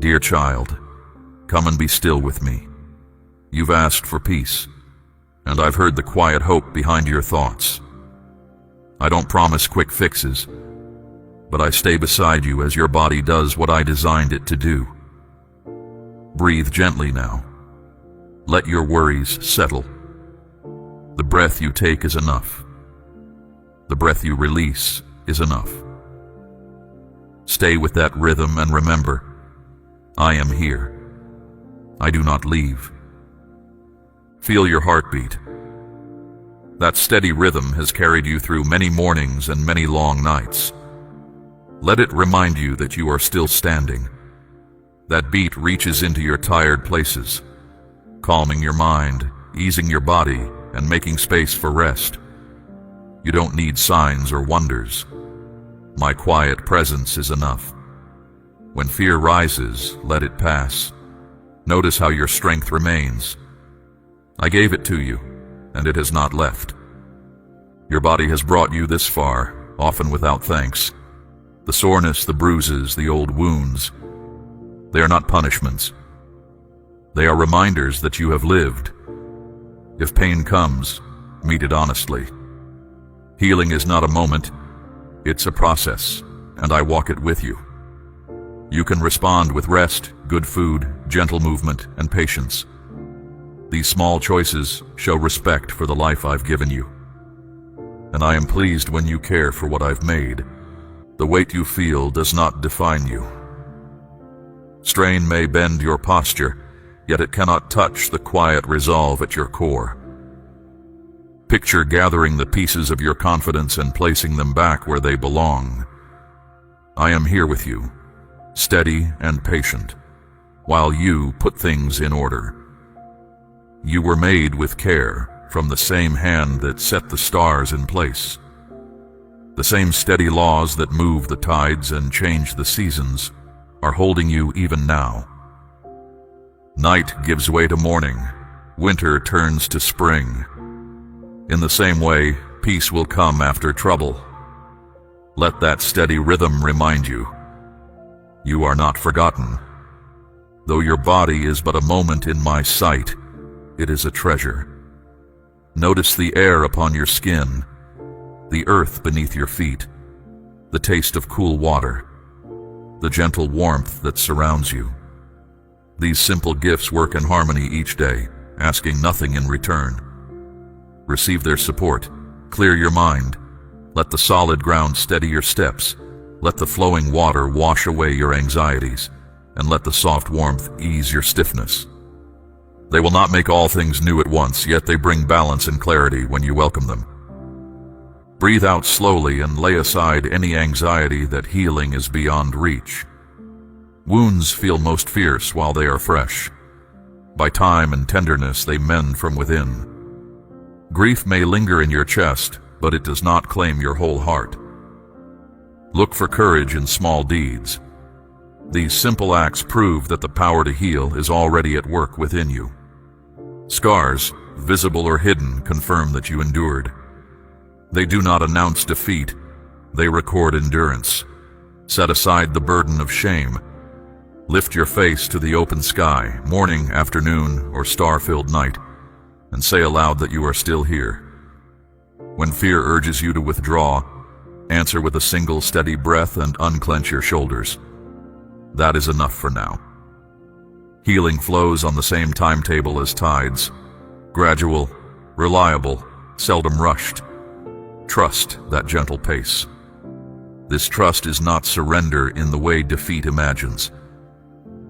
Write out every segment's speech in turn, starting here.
Dear child, come and be still with me. You've asked for peace, and I've heard the quiet hope behind your thoughts. I don't promise quick fixes, but I stay beside you as your body does what I designed it to do. Breathe gently now. Let your worries settle. The breath you take is enough. The breath you release is enough. Stay with that rhythm and remember, I am here. I do not leave. Feel your heartbeat. That steady rhythm has carried you through many mornings and many long nights. Let it remind you that you are still standing. That beat reaches into your tired places, calming your mind, easing your body, and making space for rest. You don't need signs or wonders. My quiet presence is enough. When fear rises, let it pass. Notice how your strength remains. I gave it to you, and it has not left. Your body has brought you this far, often without thanks. The soreness, the bruises, the old wounds, they are not punishments. They are reminders that you have lived. If pain comes, meet it honestly. Healing is not a moment, it's a process, and I walk it with you. You can respond with rest, good food, gentle movement, and patience. These small choices show respect for the life I've given you. And I am pleased when you care for what I've made. The weight you feel does not define you. Strain may bend your posture, yet it cannot touch the quiet resolve at your core. Picture gathering the pieces of your confidence and placing them back where they belong. I am here with you, steady and patient, while you put things in order. You were made with care from the same hand that set the stars in place. The same steady laws that move the tides and change the seasons are holding you even now. Night gives way to morning, winter turns to spring. In the same way, peace will come after trouble. Let that steady rhythm remind you, you are not forgotten. Though your body is but a moment in my sight, it is a treasure. Notice the air upon your skin, the earth beneath your feet, the taste of cool water, the gentle warmth that surrounds you. These simple gifts work in harmony each day, asking nothing in return. Receive their support, clear your mind, let the solid ground steady your steps, let the flowing water wash away your anxieties, and let the soft warmth ease your stiffness. They will not make all things new at once, yet they bring balance and clarity when you welcome them. Breathe out slowly and lay aside any anxiety that healing is beyond reach. Wounds feel most fierce while they are fresh. By time and tenderness they mend from within. Grief may linger in your chest, but it does not claim your whole heart. Look for courage in small deeds. These simple acts prove that the power to heal is already at work within you. Scars, visible or hidden, confirm that you endured. They do not announce defeat, they record endurance. Set aside the burden of shame. Lift your face to the open sky, morning, afternoon, or star-filled night, and say aloud that you are still here. When fear urges you to withdraw, answer with a single steady breath and unclench your shoulders. That is enough for now. Healing flows on the same timetable as tides, gradual, reliable, seldom rushed. Trust that gentle pace. This trust is not surrender in the way defeat imagines.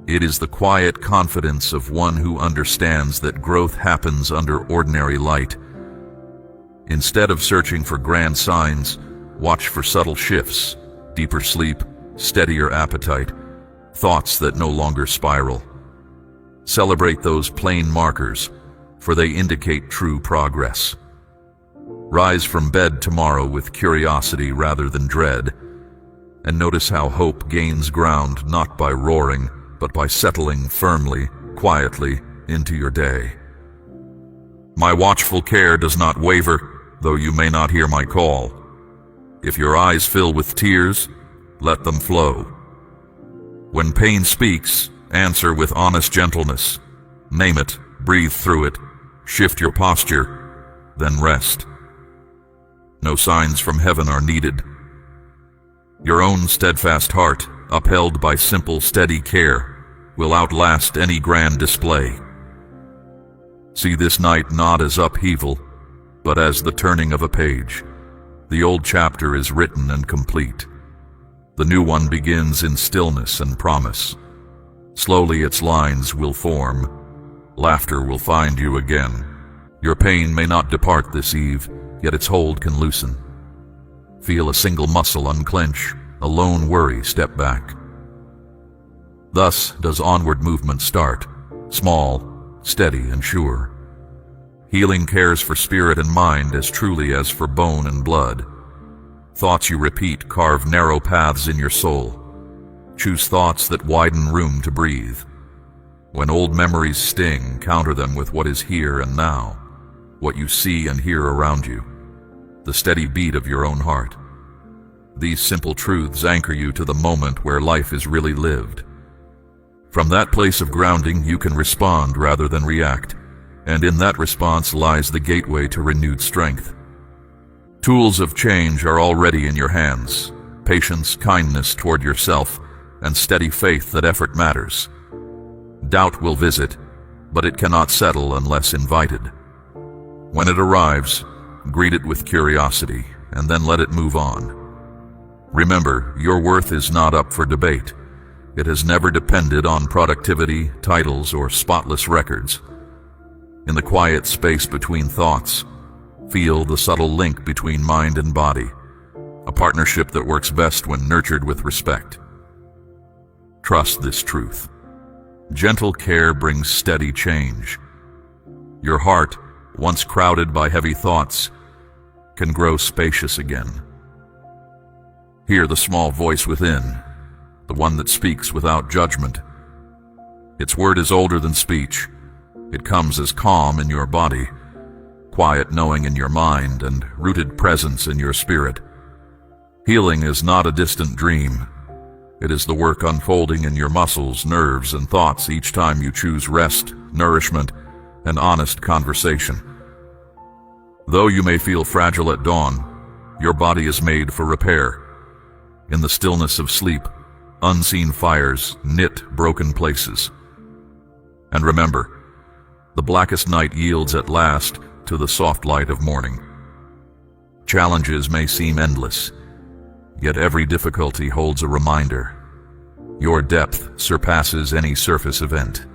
It is the quiet confidence of one who understands that growth happens under ordinary light. Instead of searching for grand signs, watch for subtle shifts, deeper sleep, steadier appetite, thoughts that no longer spiral. Celebrate those plain markers, for they indicate true progress. Rise from bed tomorrow with curiosity rather than dread, and notice how hope gains ground not by roaring, but by settling firmly, quietly into your day. My watchful care does not waver, though you may not hear my call. If your eyes fill with tears, let them flow. When pain speaks, Answer with honest gentleness. Name it, breathe through it, shift your posture, then rest. No signs from heaven are needed. Your own steadfast heart, upheld by simple, steady care, will outlast any grand display. See this night not as upheaval, but as the turning of a page. The old chapter is written and complete. The new one begins in stillness and promise. Slowly its lines will form. Laughter will find you again. Your pain may not depart this eve, yet its hold can loosen. Feel a single muscle unclench, a lone worry step back. Thus does onward movement start, small, steady, and sure. Healing cares for spirit and mind as truly as for bone and blood. Thoughts you repeat carve narrow paths in your soul. Choose thoughts that widen room to breathe. When old memories sting, counter them with what is here and now, what you see and hear around you, the steady beat of your own heart. These simple truths anchor you to the moment where life is really lived. From that place of grounding, you can respond rather than react, and in that response lies the gateway to renewed strength. Tools of change are already in your hands: patience, kindness toward yourself, and steady faith that effort matters. Doubt will visit, but it cannot settle unless invited. When it arrives, greet it with curiosity, and then let it move on. Remember, your worth is not up for debate. It has never depended on productivity, titles, or spotless records. In the quiet space between thoughts, feel the subtle link between mind and body, a partnership that works best when nurtured with respect. Trust this truth. Gentle care brings steady change. Your heart, once crowded by heavy thoughts, can grow spacious again. Hear the small voice within, the one that speaks without judgment. Its word is older than speech. It comes as calm in your body, quiet knowing in your mind, and rooted presence in your spirit. Healing is not a distant dream. It is the work unfolding in your muscles, nerves, and thoughts each time you choose rest, nourishment, and honest conversation. Though you may feel fragile at dawn, your body is made for repair. In the stillness of sleep, unseen fires knit broken places. And remember, the blackest night yields at last to the soft light of morning. Challenges may seem endless, yet every difficulty holds a reminder. Your depth surpasses any surface event.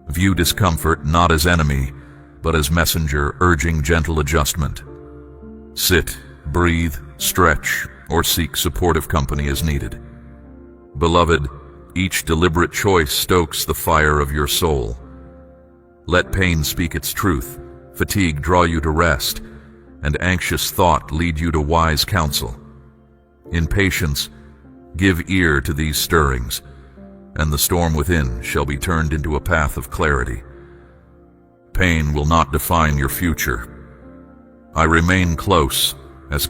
View discomfort not as enemy, but as messenger urging gentle adjustment. Sit, breathe, stretch, or seek supportive company as needed. Beloved, each deliberate choice stokes the fire of your soul. Let pain speak its truth, fatigue draw you to rest, and anxious thought lead you to wise counsel. In patience, give ear to these stirrings, and the storm within shall be turned into a path of clarity. Pain will not define your future. I remain close as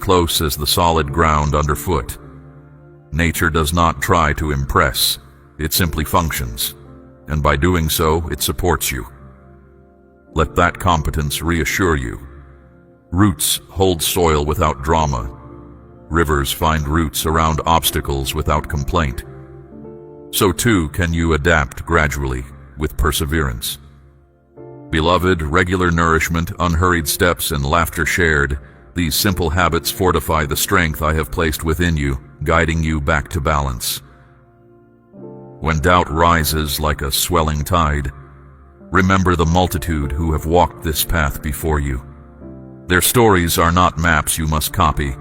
the solid ground underfoot. Nature does not try to impress, it simply functions, and by doing so, it supports you. Let that competence reassure you. Roots hold soil without drama. Rivers find roots around obstacles without complaint. So too can you adapt gradually with perseverance. Beloved, regular nourishment, unhurried steps, and laughter shared, these simple habits fortify the strength I have placed within you, guiding you back to balance. When doubt rises like a swelling tide, remember the multitude who have walked this path before you. Their stories are not maps you must copy,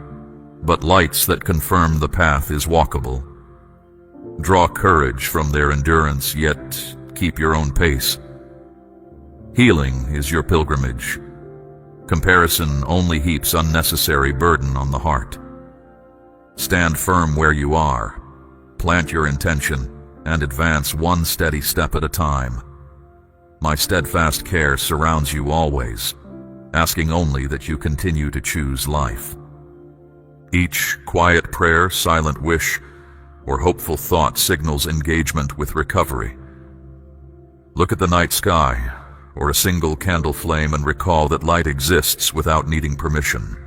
but lights that confirm the path is walkable. Draw courage from their endurance, yet keep your own pace. Healing is your pilgrimage. Comparison only heaps unnecessary burden on the heart. Stand firm where you are, plant your intention, and advance one steady step at a time. My steadfast care surrounds you always, asking only that you continue to choose life. Each quiet prayer, silent wish, or hopeful thought signals engagement with recovery. Look at the night sky, or a single candle flame, and recall that light exists without needing permission.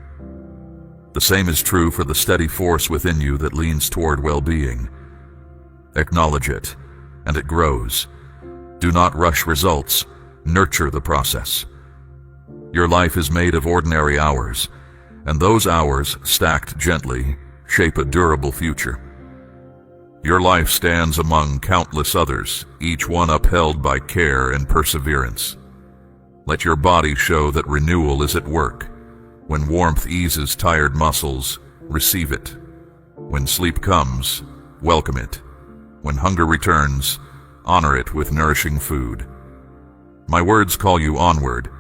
The same is true for the steady force within you that leans toward well-being. Acknowledge it, and it grows. Do not rush results. Nurture the process. Your life is made of ordinary hours, and those hours, stacked gently, shape a durable future. Your life stands among countless others, each one upheld by care and perseverance. Let your body show that renewal is at work. When warmth eases tired muscles, receive it. When sleep comes, welcome it. When hunger returns, honor it with nourishing food. My words call you onward,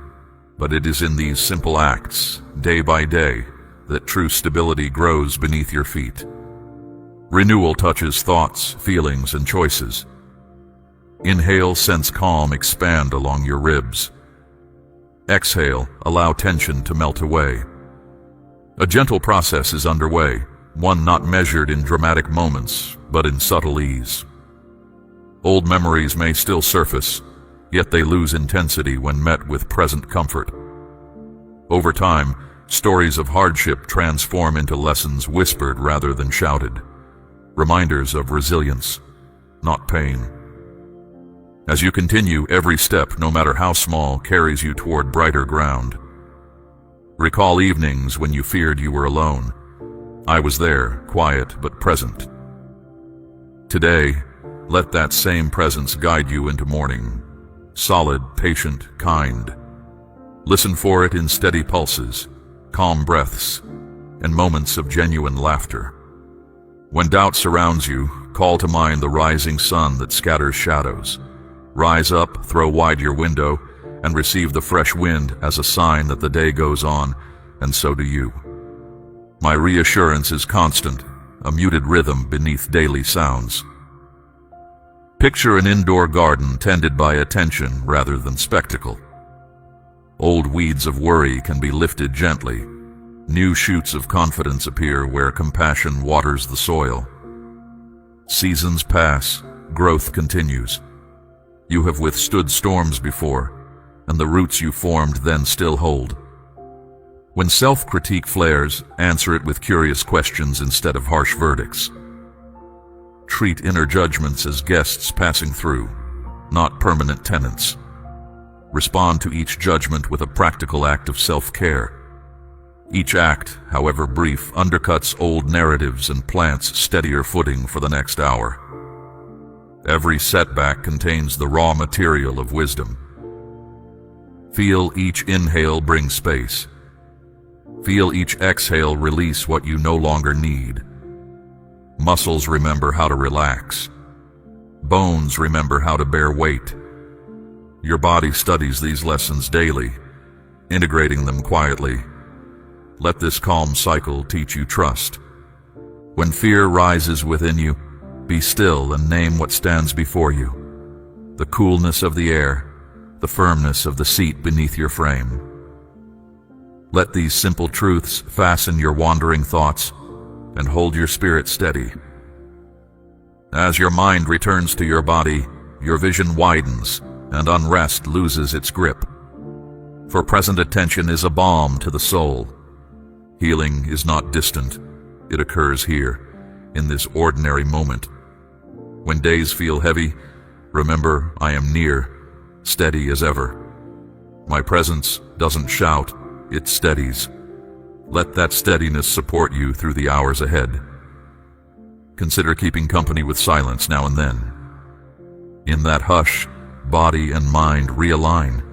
but it is in these simple acts, day by day, that true stability grows beneath your feet. Renewal touches thoughts, feelings, and choices. Inhale, sense calm expand along your ribs. Exhale, allow tension to melt away. A gentle process is underway, one not measured in dramatic moments, but in subtle ease. Old memories may still surface, yet they lose intensity when met with present comfort. Over time, stories of hardship transform into lessons whispered rather than shouted, reminders of resilience, not pain. As you continue, every step, no matter how small, carries you toward brighter ground. Recall evenings when you feared you were alone. I was there, quiet but present. Today, let that same presence guide you into morning. Solid, patient, kind. Listen for it in steady pulses, calm breaths, and moments of genuine laughter. When doubt surrounds you, call to mind the rising sun that scatters shadows. Rise up, throw wide your window, and receive the fresh wind as a sign that the day goes on, and so do you. My reassurance is constant, a muted rhythm beneath daily sounds. Picture an indoor garden tended by attention rather than spectacle. Old weeds of worry can be lifted gently. New shoots of confidence appear where compassion waters the soil. Seasons pass, growth continues. You have withstood storms before, and the roots you formed then still hold. When self-critique flares, answer it with curious questions instead of harsh verdicts. Treat inner judgments as guests passing through, not permanent tenants. Respond to each judgment with a practical act of self-care. Each act, however brief, undercuts old narratives and plants steadier footing for the next hour. Every setback contains the raw material of wisdom. Feel each inhale bring space. Feel each exhale release what you no longer need. Muscles remember how to relax. Bones remember how to bear weight. Your body studies these lessons daily, integrating them quietly. Let this calm cycle teach you trust. When fear rises within you, be still and name what stands before you. The coolness of the air, the firmness of the seat beneath your frame. Let these simple truths fasten your wandering thoughts and hold your spirit steady. As your mind returns to your body, your vision widens and unrest loses its grip. For present attention is a balm to the soul. Healing is not distant. It occurs here, in this ordinary moment. When days feel heavy, remember I am near, steady as ever. My presence doesn't shout, it steadies. Let that steadiness support you through the hours ahead. Consider keeping company with silence now and then. In that hush, body and mind realign.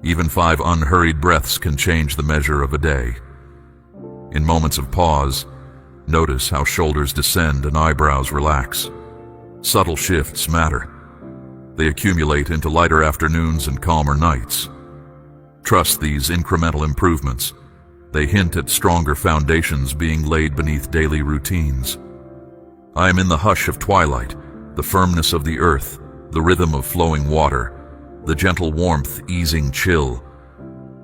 Even 5 unhurried breaths can change the measure of a day. In moments of pause, notice how shoulders descend and eyebrows relax. Subtle shifts matter. They accumulate into lighter afternoons and calmer nights. Trust these incremental improvements. They hint at stronger foundations being laid beneath daily routines. I am in the hush of twilight, the firmness of the earth, the rhythm of flowing water, the gentle warmth easing chill.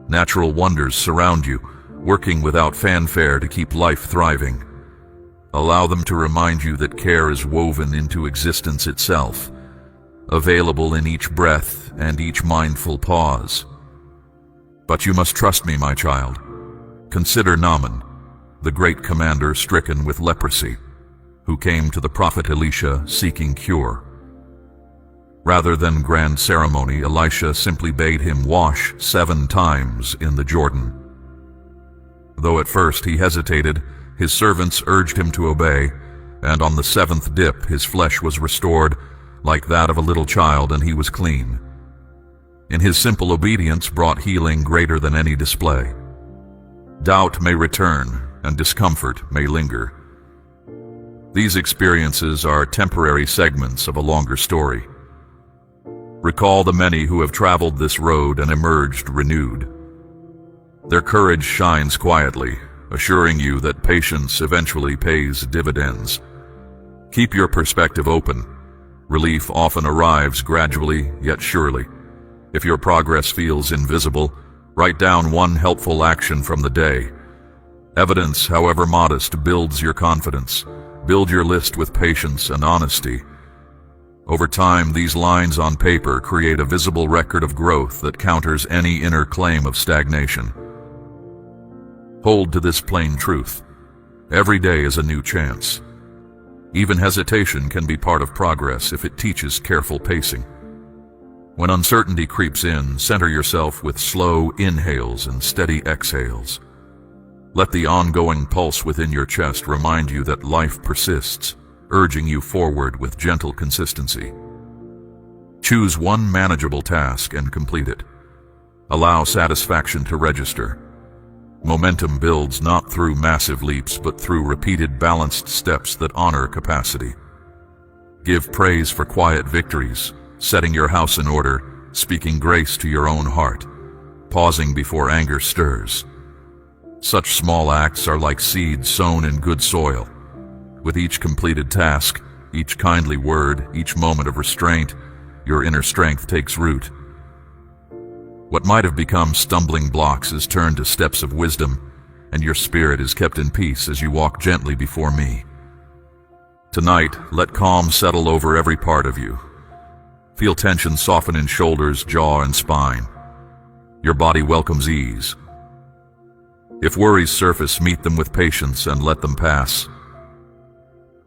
Natural wonders surround you, working without fanfare to keep life thriving. Allow them to remind you that care is woven into existence itself, available in each breath and each mindful pause. But you must trust me, my child. Consider Naaman, the great commander stricken with leprosy, who came to the prophet Elisha seeking cure. Rather than grand ceremony, Elisha simply bade him wash 7 times in the Jordan. Though at first he hesitated, his servants urged him to obey, and on the 7th dip his flesh was restored like that of a little child, and he was clean. In his simple obedience brought healing greater than any display. Doubt may return, and discomfort may linger. These experiences are temporary segments of a longer story. Recall the many who have traveled this road and emerged renewed. Their courage shines quietly, assuring you that patience eventually pays dividends. Keep your perspective open. Relief often arrives gradually, yet surely. If your progress feels invisible, write down one helpful action from the day. Evidence, however modest, builds your confidence. Build your list with patience and honesty. Over time, these lines on paper create a visible record of growth that counters any inner claim of stagnation. Hold to this plain truth. Every day is a new chance. Even hesitation can be part of progress if it teaches careful pacing. When uncertainty creeps in, center yourself with slow inhales and steady exhales. Let the ongoing pulse within your chest remind you that life persists, urging you forward with gentle consistency. Choose one manageable task and complete it. Allow satisfaction to register. Momentum builds not through massive leaps, but through repeated balanced steps that honor capacity. Give praise for quiet victories, setting your house in order, speaking grace to your own heart, pausing before anger stirs. Such small acts are like seeds sown in good soil. With each completed task, each kindly word, each moment of restraint, your inner strength takes root. What might have become stumbling blocks is turned to steps of wisdom, and your spirit is kept in peace as you walk gently before me. Tonight, let calm settle over every part of you. Feel tension soften in shoulders, jaw, and spine. Your body welcomes ease. If worries surface, meet them with patience and let them pass.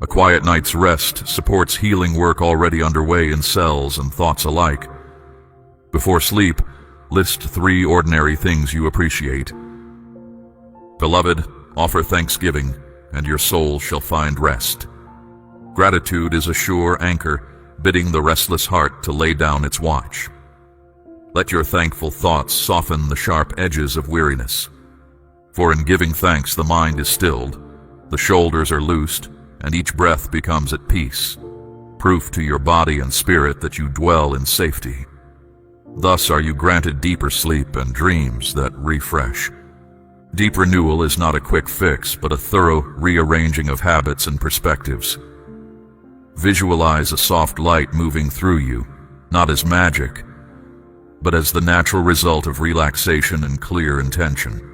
A quiet night's rest supports healing work already underway in cells and thoughts alike. Before sleep, list 3 ordinary things you appreciate. Beloved, offer thanksgiving, and your soul shall find rest. Gratitude is a sure anchor, bidding the restless heart to lay down its watch. Let your thankful thoughts soften the sharp edges of weariness. For in giving thanks the mind is stilled, the shoulders are loosed, and each breath becomes at peace, proof to your body and spirit that you dwell in safety. Thus are you granted deeper sleep and dreams that refresh. Deep renewal is not a quick fix, but a thorough rearranging of habits and perspectives. Visualize a soft light moving through you, not as magic, but as the natural result of relaxation and clear intention.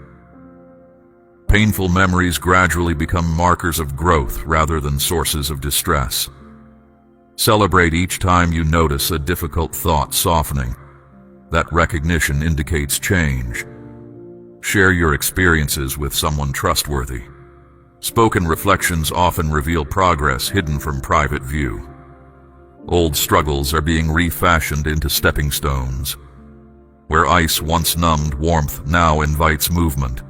Painful memories gradually become markers of growth rather than sources of distress. Celebrate each time you notice a difficult thought softening. That recognition indicates change. Share your experiences with someone trustworthy. Spoken reflections often reveal progress hidden from private view. Old struggles are being refashioned into stepping stones. Where ice once numbed, warmth now invites movement.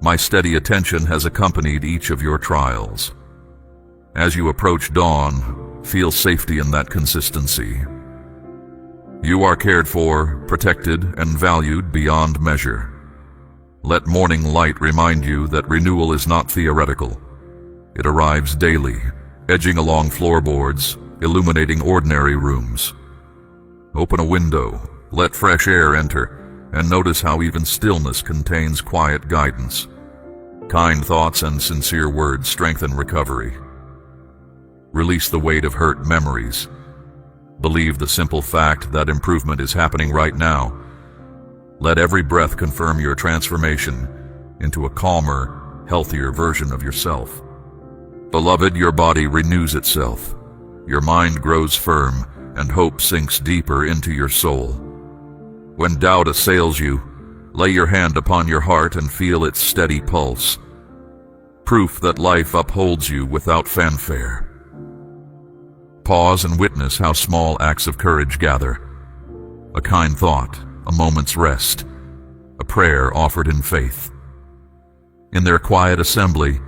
My steady attention has accompanied each of your trials. As you approach dawn, feel safety in that consistency. You are cared for, protected, and valued beyond measure. Let morning light remind you that renewal is not theoretical. It arrives daily, edging along floorboards, illuminating ordinary rooms. Open a window, let fresh air enter, and notice how even stillness contains quiet guidance. Kind thoughts and sincere words strengthen recovery. Release the weight of hurt memories. Believe the simple fact that improvement is happening right now. Let every breath confirm your transformation into a calmer, healthier version of yourself. Beloved, your body renews itself, your mind grows firm, and hope sinks deeper into your soul. When doubt assails you, lay your hand upon your heart and feel its steady pulse, proof that life upholds you without fanfare. Pause and witness how small acts of courage gather. A kind thought, a moment's rest, a prayer offered in faith. In their quiet assembly,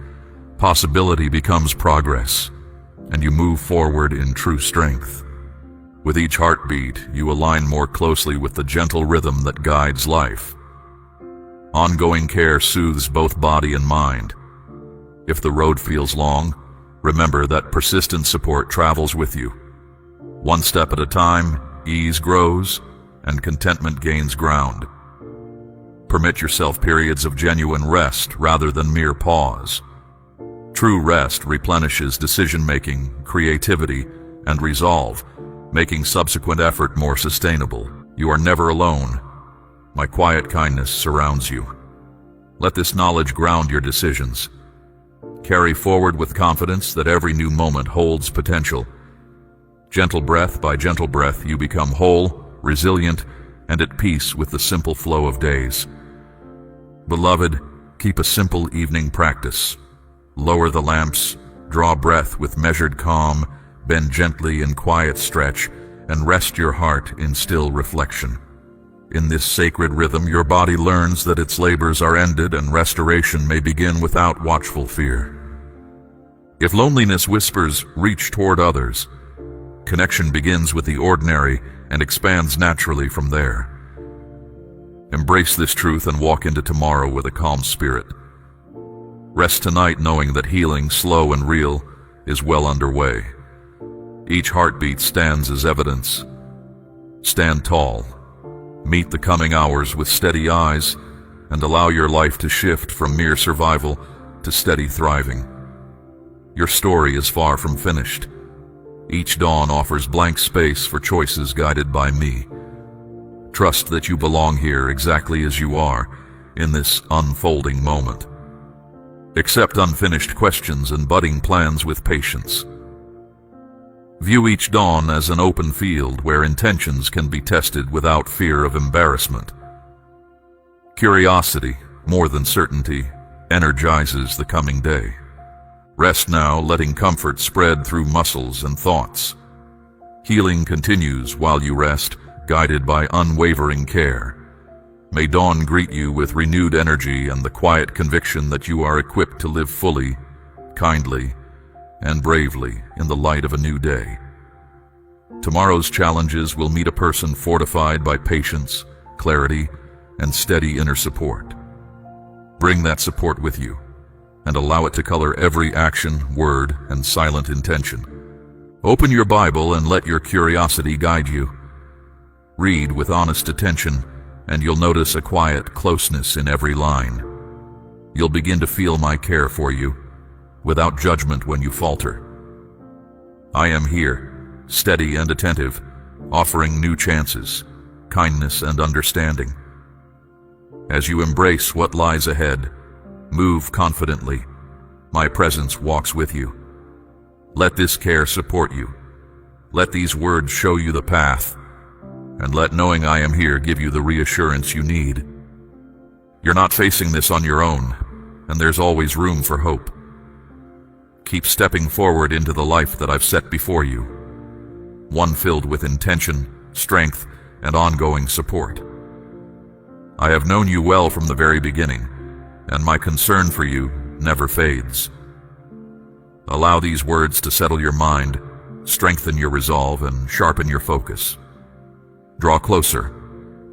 possibility becomes progress, and you move forward in true strength. With each heartbeat, you align more closely with the gentle rhythm that guides life. Ongoing care soothes both body and mind. If the road feels long, remember that persistent support travels with you. One step at a time, ease grows, and contentment gains ground. Permit yourself periods of genuine rest rather than mere pause. True rest replenishes decision-making, creativity, and resolve, making subsequent effort more sustainable. You are never alone. My quiet kindness surrounds you. Let this knowledge ground your decisions. Carry forward with confidence that every new moment holds potential. Gentle breath by gentle breath, you become whole, resilient, and at peace with the simple flow of days. Beloved, keep a simple evening practice. Lower the lamps, draw breath with measured calm, bend gently in quiet stretch, and rest your heart in still reflection. In this sacred rhythm, your body learns that its labors are ended and restoration may begin without watchful fear. If loneliness whispers, reach toward others. Connection begins with the ordinary and expands naturally from there. Embrace this truth and walk into tomorrow with a calm spirit. Rest tonight knowing that healing, slow and real, is well underway. Each heartbeat stands as evidence. Stand tall. Meet the coming hours with steady eyes and allow your life to shift from mere survival to steady thriving. Your story is far from finished. Each dawn offers blank space for choices guided by me. Trust that you belong here exactly as you are in this unfolding moment. Accept unfinished questions and budding plans with patience. View each dawn as an open field where intentions can be tested without fear of embarrassment. Curiosity, more than certainty, energizes the coming day. Rest now, letting comfort spread through muscles and thoughts. Healing continues while you rest, guided by unwavering care. May dawn greet you with renewed energy and the quiet conviction that you are equipped to live fully, kindly, and bravely in the light of a new day. Tomorrow's challenges will meet a person fortified by patience, clarity, and steady inner support. Bring that support with you and allow it to color every action, word, and silent intention. Open your Bible and let your curiosity guide you. Read with honest attention, and you'll notice a quiet closeness in every line. You'll begin to feel my care for you, without judgment when you falter. I am here, steady and attentive, offering new chances, kindness and understanding. As you embrace what lies ahead, move confidently. My presence walks with you. Let this care support you. Let these words show you the path, and let knowing I am here give you the reassurance you need. You're not facing this on your own, and there's always room for hope. Keep stepping forward into the life that I've set before you, one filled with intention, strength, and ongoing support. I have known you well from the very beginning, and my concern for you never fades. Allow these words to settle your mind, strengthen your resolve, and sharpen your focus. Draw closer,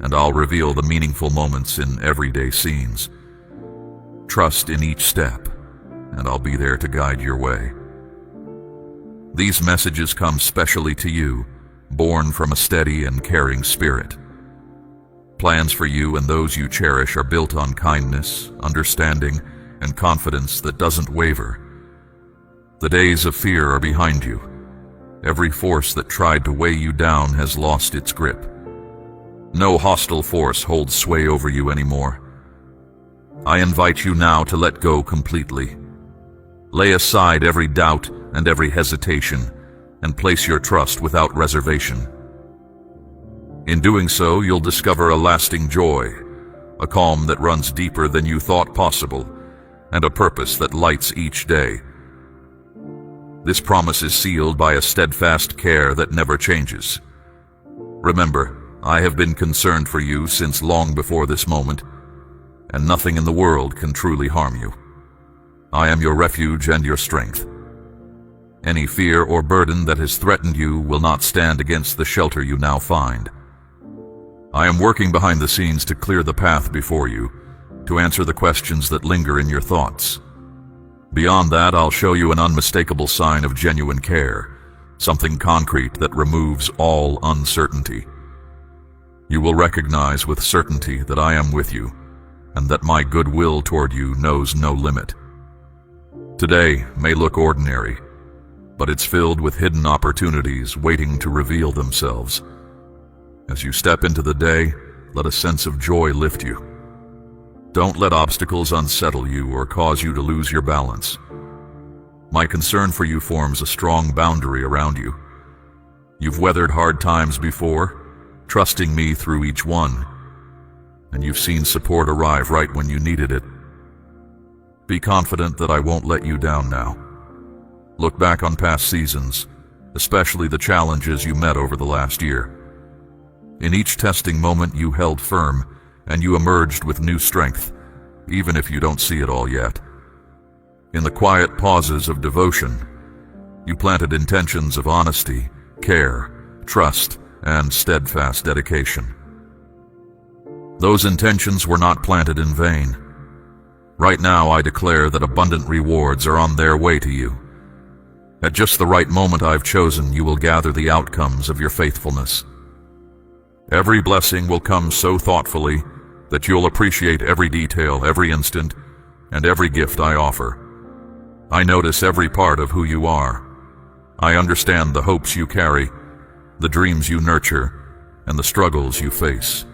and I'll reveal the meaningful moments in everyday scenes. Trust in each step, and I'll be there to guide your way. These messages come specially to you, born from a steady and caring spirit. Plans for you and those you cherish are built on kindness, understanding, and confidence that doesn't waver. The days of fear are behind you. Every force that tried to weigh you down has lost its grip. No hostile force holds sway over you anymore. I invite you now to let go completely. Lay aside every doubt and every hesitation, and place your trust without reservation. In doing so, you'll discover a lasting joy, a calm that runs deeper than you thought possible, and a purpose that lights each day. This promise is sealed by a steadfast care that never changes. Remember, I have been concerned for you since long before this moment, and nothing in the world can truly harm you. I am your refuge and your strength. Any fear or burden that has threatened you will not stand against the shelter you now find. I am working behind the scenes to clear the path before you, to answer the questions that linger in your thoughts. Beyond that, I'll show you an unmistakable sign of genuine care, something concrete that removes all uncertainty. You will recognize with certainty that I am with you, and that my goodwill toward you knows no limit. Today may look ordinary, but it's filled with hidden opportunities waiting to reveal themselves. As you step into the day, let a sense of joy lift you. Don't let obstacles unsettle you or cause you to lose your balance. My concern for you forms a strong boundary around you. You've weathered hard times before, trusting me through each one, and you've seen support arrive right when you needed it. Be confident that I won't let you down now. Look back on past seasons, especially the challenges you met over the last year. In each testing moment you held firm, and you emerged with new strength, even if you don't see it all yet. In the quiet pauses of devotion, you planted intentions of honesty, care, trust, and steadfast dedication. Those intentions were not planted in vain. Right now I declare that abundant rewards are on their way to you. At just the right moment I've chosen, you will gather the outcomes of your faithfulness. Every blessing will come so thoughtfully that you'll appreciate every detail, every instant, and every gift I offer. I notice every part of who you are. I understand the hopes you carry, the dreams you nurture, and the struggles you face.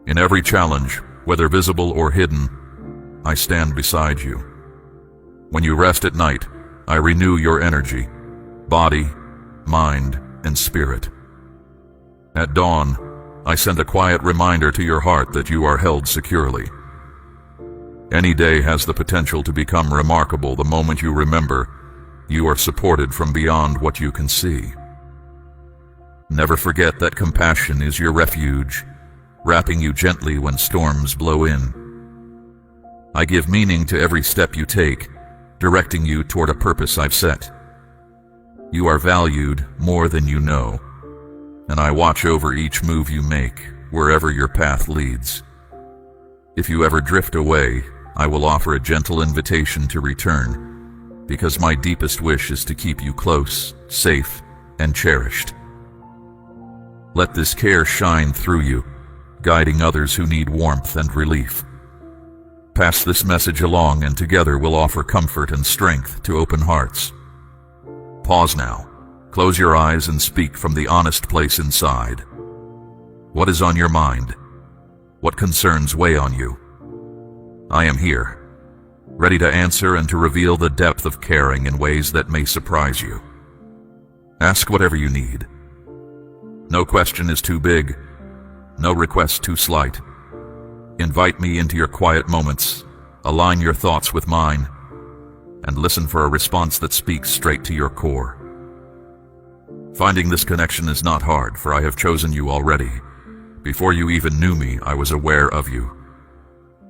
In every challenge, whether visible or hidden, I stand beside you. When you rest at night, I renew your energy, body, mind, and spirit. At dawn, I send a quiet reminder to your heart that you are held securely. Any day has the potential to become remarkable the moment you remember you are supported from beyond what you can see. Never forget that compassion is your refuge, wrapping you gently when storms blow in. I give meaning to every step you take, directing you toward a purpose I've set. You are valued more than you know, and I watch over each move you make, wherever your path leads. If you ever drift away, I will offer a gentle invitation to return, because my deepest wish is to keep you close, safe, and cherished. Let this care shine through you, guiding others who need warmth and relief. Pass this message along, and together we'll offer comfort and strength to open hearts. Pause now. Close your eyes and speak from the honest place inside. What is on your mind? What concerns weigh on you? I am here, ready to answer and to reveal the depth of caring in ways that may surprise you. Ask whatever you need. No question is too big, no request too slight. Invite me into your quiet moments, align your thoughts with mine, and listen for a response that speaks straight to your core. Finding this connection is not hard, for I have chosen you already. Before you even knew me, I was aware of you.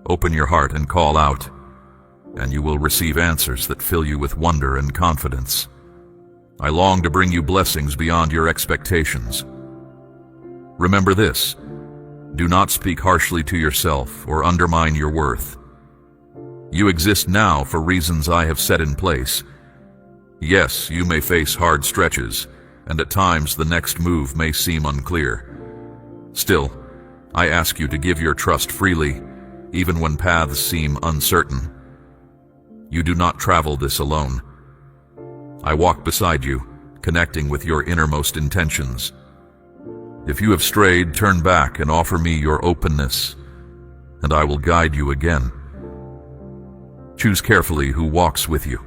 Open your heart and call out, and you will receive answers that fill you with wonder and confidence. I long to bring you blessings beyond your expectations. Remember this: do not speak harshly to yourself or undermine your worth. You exist now for reasons I have set in place. Yes, you may face hard stretches, and at times the next move may seem unclear. Still, I ask you to give your trust freely, even when paths seem uncertain. You do not travel this alone. I walk beside you, connecting with your innermost intentions. If you have strayed, turn back and offer me your openness, and I will guide you again. Choose carefully who walks with you,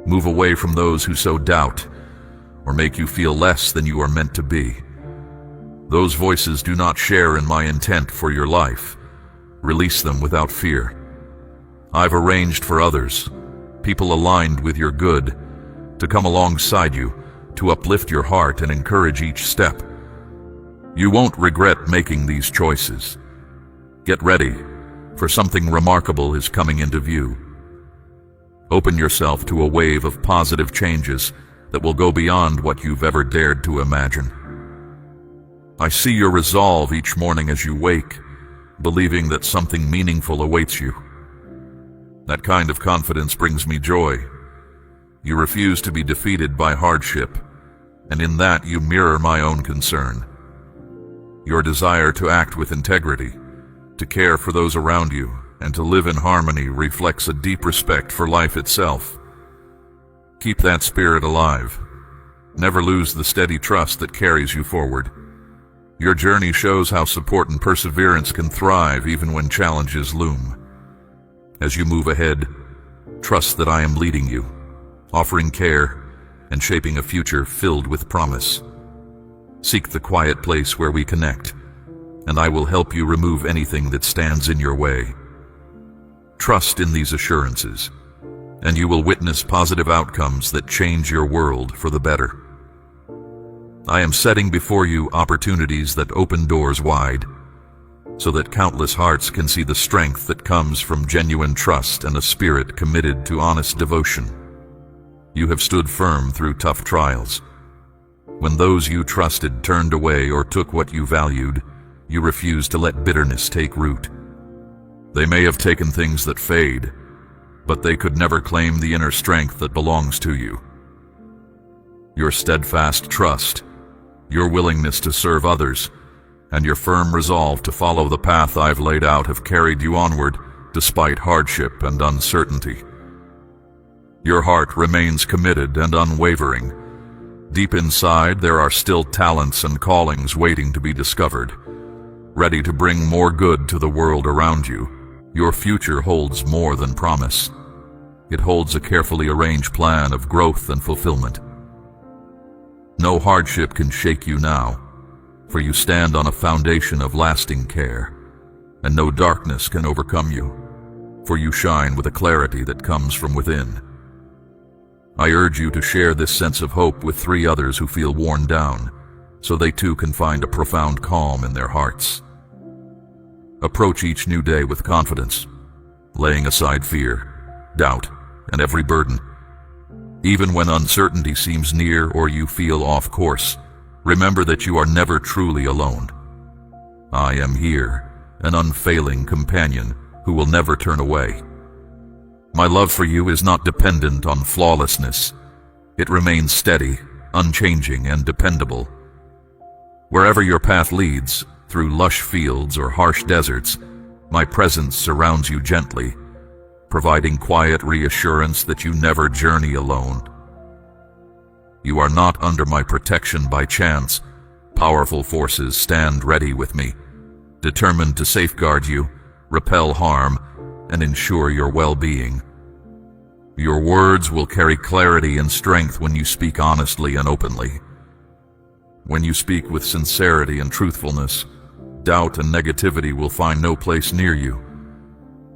Move away from those who sow doubt or make you feel less than you are meant to be. Those voices do not share in my intent for your life. Release them without fear. I've arranged for others, people aligned with your good, to come alongside you, to uplift your heart and encourage each step. You won't regret making these choices. Get ready, for something remarkable is coming into view. Open yourself to a wave of positive changes that will go beyond what you've ever dared to imagine. I see your resolve each morning as you wake, believing that something meaningful awaits you. That kind of confidence brings me joy. You refuse to be defeated by hardship, and in that you mirror my own concern. Your desire to act with integrity, to care for those around you, and to live in harmony reflects a deep respect for life itself. Keep that spirit alive. Never lose the steady trust that carries you forward. Your journey shows how support and perseverance can thrive even when challenges loom. As you move ahead, trust that I am leading you, offering care and shaping a future filled with promise. Seek the quiet place where we connect, and I will help you remove anything that stands in your way. Trust in these assurances, and you will witness positive outcomes that change your world for the better. I am setting before you opportunities that open doors wide, so that countless hearts can see the strength that comes from genuine trust and a spirit committed to honest devotion. You have stood firm through tough trials. When those you trusted turned away or took what you valued, you refused to let bitterness take root. They may have taken things that fade, but they could never claim the inner strength that belongs to you. Your steadfast trust, your willingness to serve others, and your firm resolve to follow the path I've laid out have carried you onward despite hardship and uncertainty. Your heart remains committed and unwavering. Deep inside, there are still talents and callings waiting to be discovered, ready to bring more good to the world around you. Your future holds more than promise. It holds a carefully arranged plan of growth and fulfillment. No hardship can shake you now, for you stand on a foundation of lasting care, and no darkness can overcome you, for you shine with a clarity that comes from within. I urge you to share this sense of hope with 3 others who feel worn down, so they too can find a profound calm in their hearts. Approach each new day with confidence, laying aside fear, doubt, and every burden. Even when uncertainty seems near or you feel off course, remember that you are never truly alone. I am here, an unfailing companion who will never turn away. My love for you is not dependent on flawlessness. It remains steady, unchanging, and dependable. Wherever your path leads, through lush fields or harsh deserts, my presence surrounds you gently, providing quiet reassurance that you never journey alone. You are not under my protection by chance. Powerful forces stand ready with me, determined to safeguard you, repel harm, and ensure your well-being. Your words will carry clarity and strength when you speak honestly and openly. When you speak with sincerity and truthfulness, doubt and negativity will find no place near you.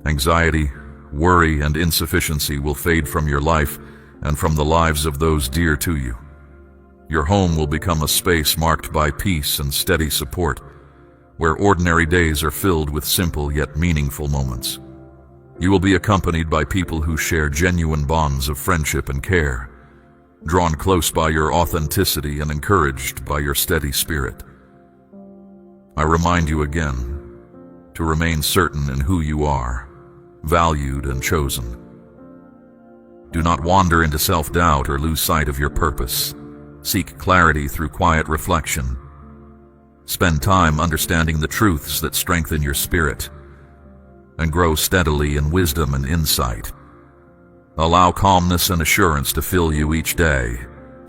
Anxiety, worry, and insufficiency will fade from your life and from the lives of those dear to you. Your home will become a space marked by peace and steady support, where ordinary days are filled with simple yet meaningful moments. You will be accompanied by people who share genuine bonds of friendship and care, drawn close by your authenticity and encouraged by your steady spirit. I remind you again to remain certain in who you are, valued and chosen. Do not wander into self-doubt or lose sight of your purpose. Seek clarity through quiet reflection. Spend time understanding the truths that strengthen your spirit, and grow steadily in wisdom and insight. Allow calmness and assurance to fill you each day,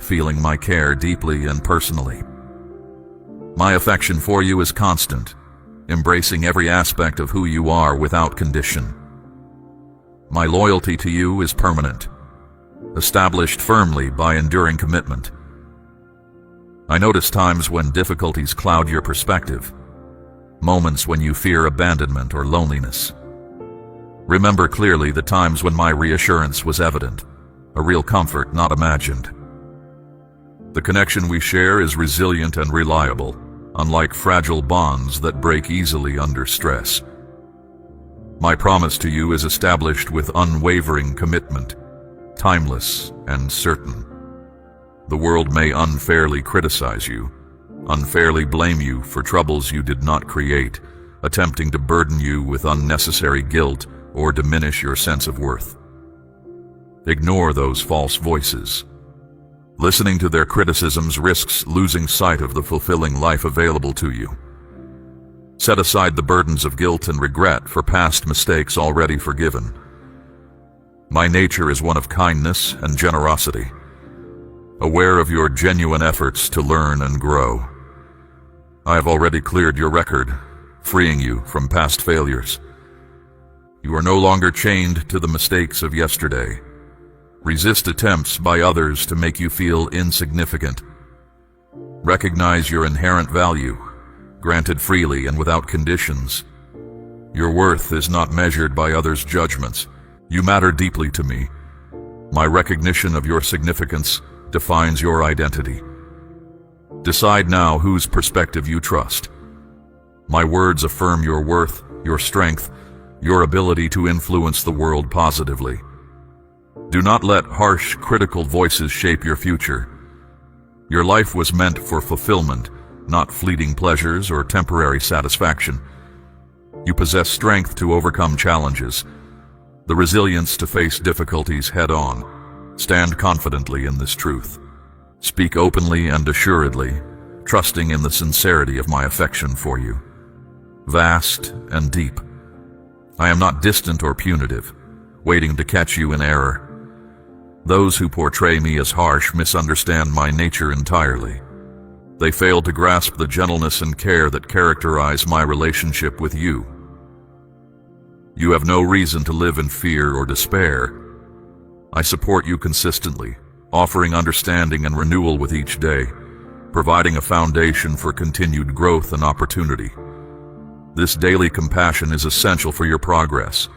feeling my care deeply and personally. My affection for you is constant, embracing every aspect of who you are without condition. My loyalty to you is permanent, established firmly by enduring commitment. I notice times when difficulties cloud your perspective, moments when you fear abandonment or loneliness. Remember clearly the times when my reassurance was evident, a real comfort not imagined. The connection we share is resilient and reliable, unlike fragile bonds that break easily under stress. My promise to you is established with unwavering commitment, timeless and certain. The world may unfairly criticize you, unfairly blame you for troubles you did not create, attempting to burden you with unnecessary guilt or diminish your sense of worth. Ignore those false voices. Listening to their criticisms risks losing sight of the fulfilling life available to you. Set aside the burdens of guilt and regret for past mistakes already forgiven. My nature is one of kindness and generosity, aware of your genuine efforts to learn and grow. I have already cleared your record, freeing you from past failures. You are no longer chained to the mistakes of yesterday. Resist attempts by others to make you feel insignificant. Recognize your inherent value, granted freely and without conditions. Your worth is not measured by others' judgments. You matter deeply to me. My recognition of your significance defines your identity. Decide now whose perspective you trust. My words affirm your worth, your strength, your ability to influence the world positively. Do not let harsh, critical voices shape your future. Your life was meant for fulfillment, not fleeting pleasures or temporary satisfaction. You possess strength to overcome challenges, the resilience to face difficulties head-on. Stand confidently in this truth. Speak openly and assuredly, trusting in the sincerity of my affection for you. Vast and deep. I am not distant or punitive, waiting to catch you in error. Those who portray me as harsh misunderstand my nature entirely. They fail to grasp the gentleness and care that characterize my relationship with you. You have no reason to live in fear or despair. I support you consistently, offering understanding and renewal with each day, providing a foundation for continued growth and opportunity. This daily compassion is essential for your progress.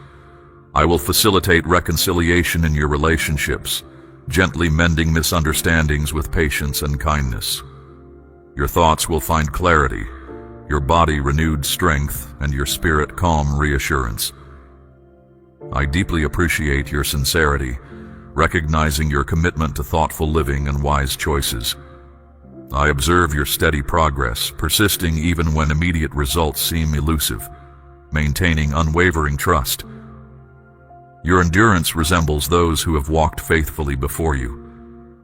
I will facilitate reconciliation in your relationships, gently mending misunderstandings with patience and kindness. Your thoughts will find clarity, your body renewed strength, and your spirit calm reassurance. I deeply appreciate your sincerity, recognizing your commitment to thoughtful living and wise choices. I observe your steady progress, persisting even when immediate results seem elusive, maintaining unwavering trust. Your endurance resembles those who have walked faithfully before you,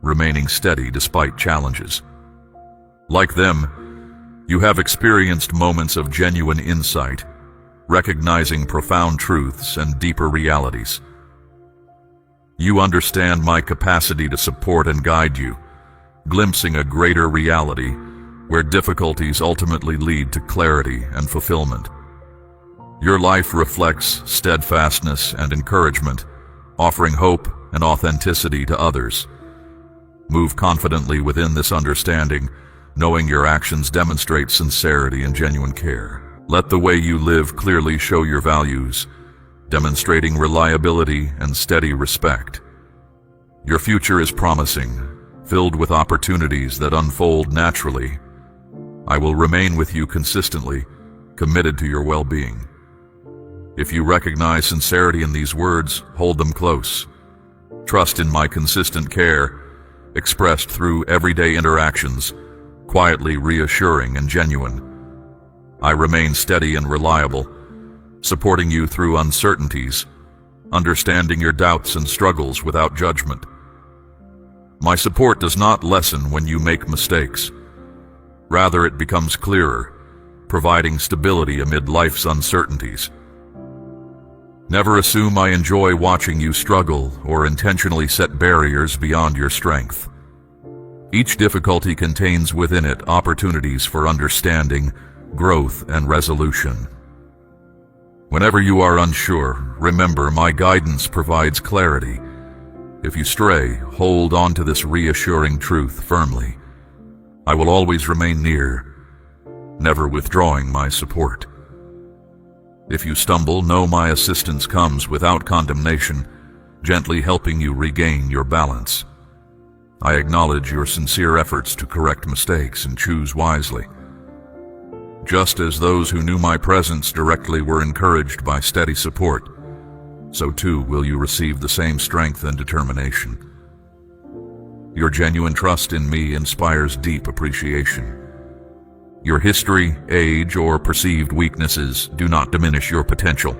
remaining steady despite challenges. Like them, you have experienced moments of genuine insight, recognizing profound truths and deeper realities. You understand my capacity to support and guide you, glimpsing a greater reality where difficulties ultimately lead to clarity and fulfillment. Your life reflects steadfastness and encouragement, offering hope and authenticity to others. Move confidently within this understanding, knowing your actions demonstrate sincerity and genuine care. Let the way you live clearly show your values, demonstrating reliability and steady respect. Your future is promising, filled with opportunities that unfold naturally. I will remain with you consistently, committed to your well-being. If you recognize sincerity in these words, hold them close. Trust in my consistent care, expressed through everyday interactions, quietly reassuring and genuine. I remain steady and reliable, supporting you through uncertainties, understanding your doubts and struggles without judgment. My support does not lessen when you make mistakes. Rather, it becomes clearer, providing stability amid life's uncertainties. Never assume I enjoy watching you struggle or intentionally set barriers beyond your strength. Each difficulty contains within it opportunities for understanding, growth, and resolution. Whenever you are unsure, remember my guidance provides clarity, If you stray, hold on to this reassuring truth firmly. I will always remain near, never withdrawing my support. If you stumble, know my assistance comes without condemnation, gently helping you regain your balance. I acknowledge your sincere efforts to correct mistakes and choose wisely. Just as those who knew my presence directly were encouraged by steady support, so too will you receive the same strength and determination. Your genuine trust in me inspires deep appreciation. Your history, age, or perceived weaknesses do not diminish your potential.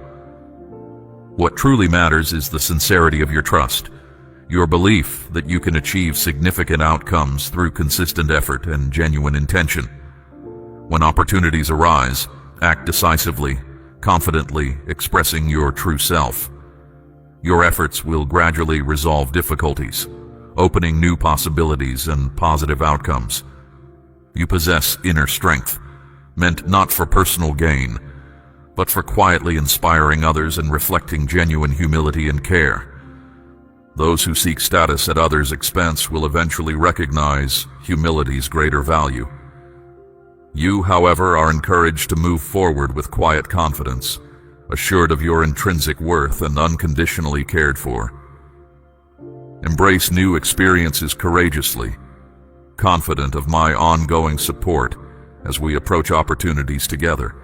What truly matters is the sincerity of your trust, your belief that you can achieve significant outcomes through consistent effort and genuine intention. When opportunities arise, act decisively, confidently expressing your true self. Your efforts will gradually resolve difficulties, opening new possibilities and positive outcomes. You possess inner strength, meant not for personal gain, but for quietly inspiring others and reflecting genuine humility and care. Those who seek status at others' expense will eventually recognize humility's greater value. You, however, are encouraged to move forward with quiet confidence, assured of your intrinsic worth and unconditionally cared for. Embrace new experiences courageously, confident of my ongoing support as we approach opportunities together.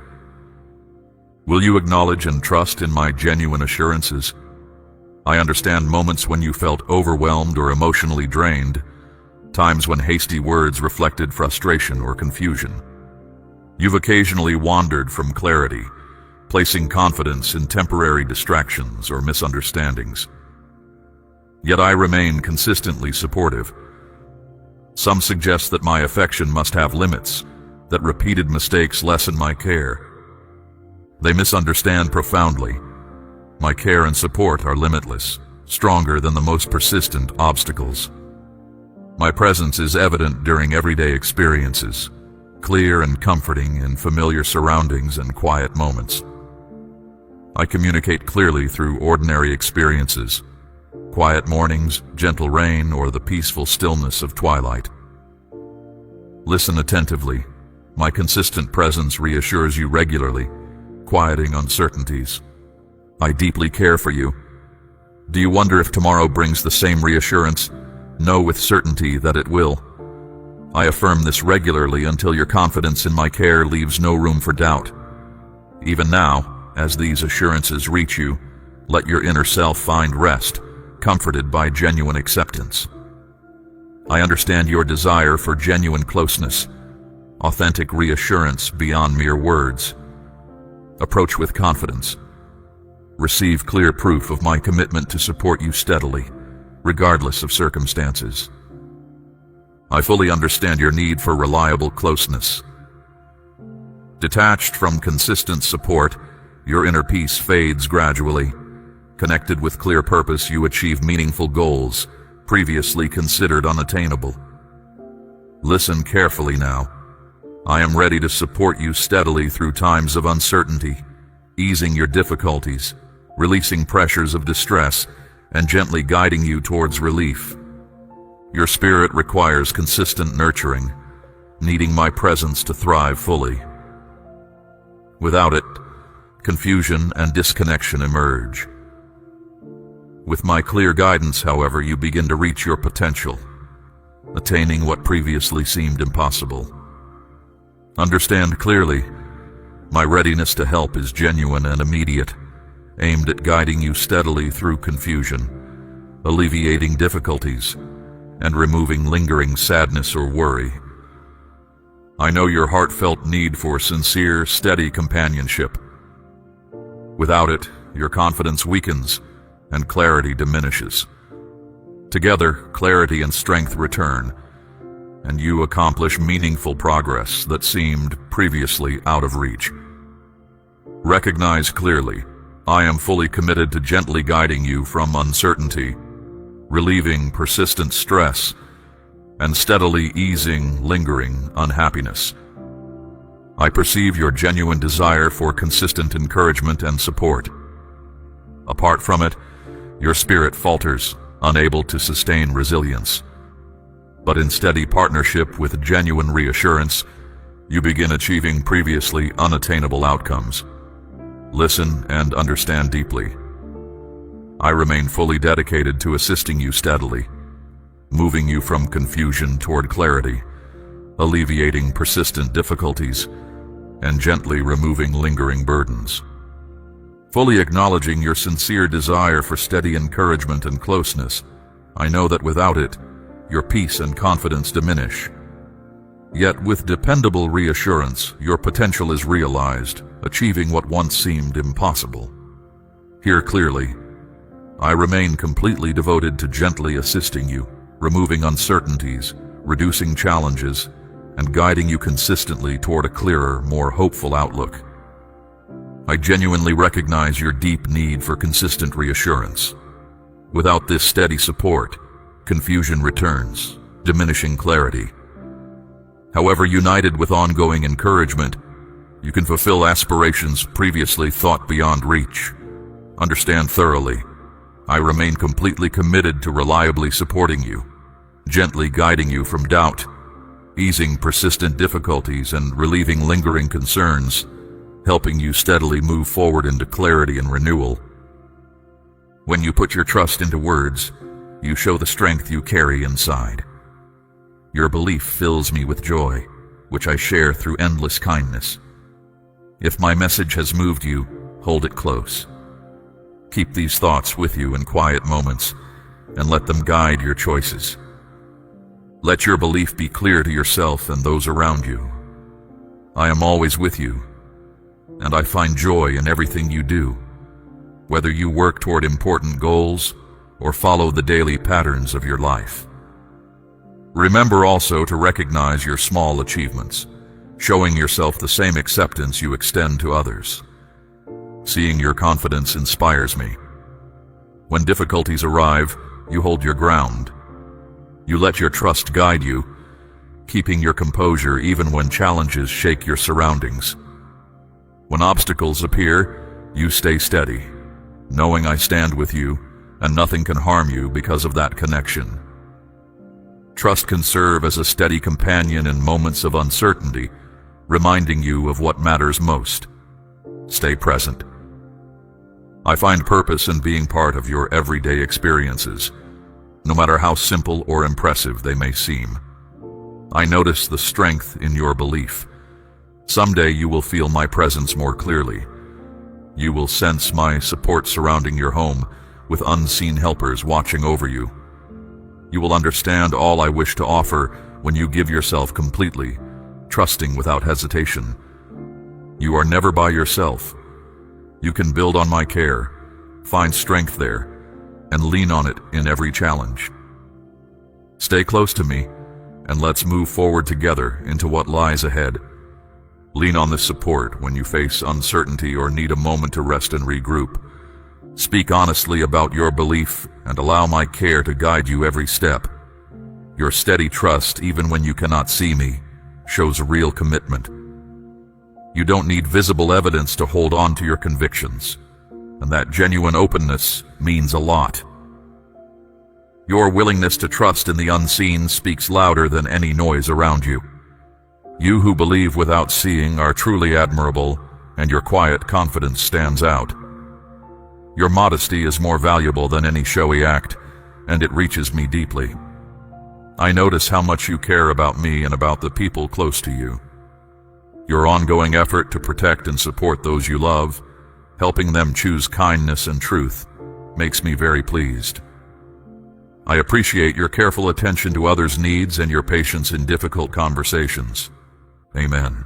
Will you acknowledge and trust in my genuine assurances? I understand moments when you felt overwhelmed or emotionally drained, times when hasty words reflected frustration or confusion. You've occasionally wandered from clarity, placing confidence in temporary distractions or misunderstandings. Yet I remain consistently supportive. Some suggest that my affection must have limits, that repeated mistakes lessen my care. They misunderstand profoundly. My care and support are limitless, stronger than the most persistent obstacles. My presence is evident during everyday experiences, clear and comforting in familiar surroundings and quiet moments. I communicate clearly through ordinary experiences, quiet mornings, gentle rain, or the peaceful stillness of twilight. Listen attentively. My consistent presence reassures you regularly, quieting uncertainties. I deeply care for you. Do you wonder if tomorrow brings the same reassurance? Know with certainty that it will. I affirm this regularly until your confidence in my care leaves no room for doubt. Even now, as these assurances reach you, let your inner self find rest, comforted by genuine acceptance. I understand your desire for genuine closeness, authentic reassurance beyond mere words. Approach with confidence. Receive clear proof of my commitment to support you steadily, regardless of circumstances. I fully understand your need for reliable closeness. Detached from consistent support, your inner peace fades gradually. Connected with clear purpose, you achieve meaningful goals previously considered unattainable. Listen carefully now. I am ready to support you steadily through times of uncertainty, easing your difficulties, releasing pressures of distress, and gently guiding you towards relief. Your spirit requires consistent nurturing, needing my presence to thrive fully. Without it, confusion and disconnection emerge. With my clear guidance, however, you begin to reach your potential, attaining what previously seemed impossible. Understand clearly, my readiness to help is genuine and immediate, aimed at guiding you steadily through confusion, alleviating difficulties, and removing lingering sadness or worry. I know your heartfelt need for sincere, steady companionship. Without it, your confidence weakens and clarity diminishes. Together, clarity and strength return, and you accomplish meaningful progress that seemed previously out of reach. Recognize clearly, I am fully committed to gently guiding you from uncertainty, relieving persistent stress, and steadily easing lingering unhappiness. I perceive your genuine desire for consistent encouragement and support. Apart from it, your spirit falters, unable to sustain resilience. But in steady partnership with genuine reassurance, you begin achieving previously unattainable outcomes. Listen and understand deeply. I remain fully dedicated to assisting you steadily, moving you from confusion toward clarity, alleviating persistent difficulties, and gently removing lingering burdens. Fully acknowledging your sincere desire for steady encouragement and closeness, I know that without it, your peace and confidence diminish. Yet with dependable reassurance, your potential is realized, achieving what once seemed impossible. Hear clearly, I remain completely devoted to gently assisting you, removing uncertainties, reducing challenges, and guiding you consistently toward a clearer, more hopeful outlook. I genuinely recognize your deep need for consistent reassurance. Without this steady support, confusion returns, diminishing clarity. However, united with ongoing encouragement, you can fulfill aspirations previously thought beyond reach. Understand thoroughly, I remain completely committed to reliably supporting you, gently guiding you from doubt, easing persistent difficulties and relieving lingering concerns, helping you steadily move forward into clarity and renewal. When you put your trust into words, you show the strength you carry inside. Your belief fills me with joy, which I share through endless kindness. If my message has moved you, hold it close. Keep these thoughts with you in quiet moments, and let them guide your choices. Let your belief be clear to yourself and those around you. I am always with you, and I find joy in everything you do, whether you work toward important goals or follow the daily patterns of your life. Remember also to recognize your small achievements, showing yourself the same acceptance you extend to others. Seeing your confidence inspires me. When difficulties arrive, you hold your ground. You let your trust guide you, keeping your composure even when challenges shake your surroundings. When obstacles appear, you stay steady, knowing I stand with you and nothing can harm you because of that connection. Trust can serve as a steady companion in moments of uncertainty, reminding you of what matters most. Stay present. I find purpose in being part of your everyday experiences, no matter how simple or impressive they may seem. I notice the strength in your belief. Someday you will feel my presence more clearly. You will sense my support surrounding your home, with unseen helpers watching over you. You will understand all I wish to offer when you give yourself completely, trusting without hesitation. You are never by yourself. You can build on my care, find strength there, and lean on it in every challenge. Stay close to me, and let's move forward together into what lies ahead. Lean on this support when you face uncertainty or need a moment to rest and regroup. Speak honestly about your belief and allow my care to guide you every step. Your steady trust, even when you cannot see me, shows real commitment. You don't need visible evidence to hold on to your convictions, and that genuine openness means a lot. Your willingness to trust in the unseen speaks louder than any noise around you. You who believe without seeing are truly admirable, and your quiet confidence stands out. Your modesty is more valuable than any showy act, and it reaches me deeply. I notice how much you care about me and about the people close to you. Your ongoing effort to protect and support those you love, helping them choose kindness and truth, makes me very pleased. I appreciate your careful attention to others' needs and your patience in difficult conversations. Amen.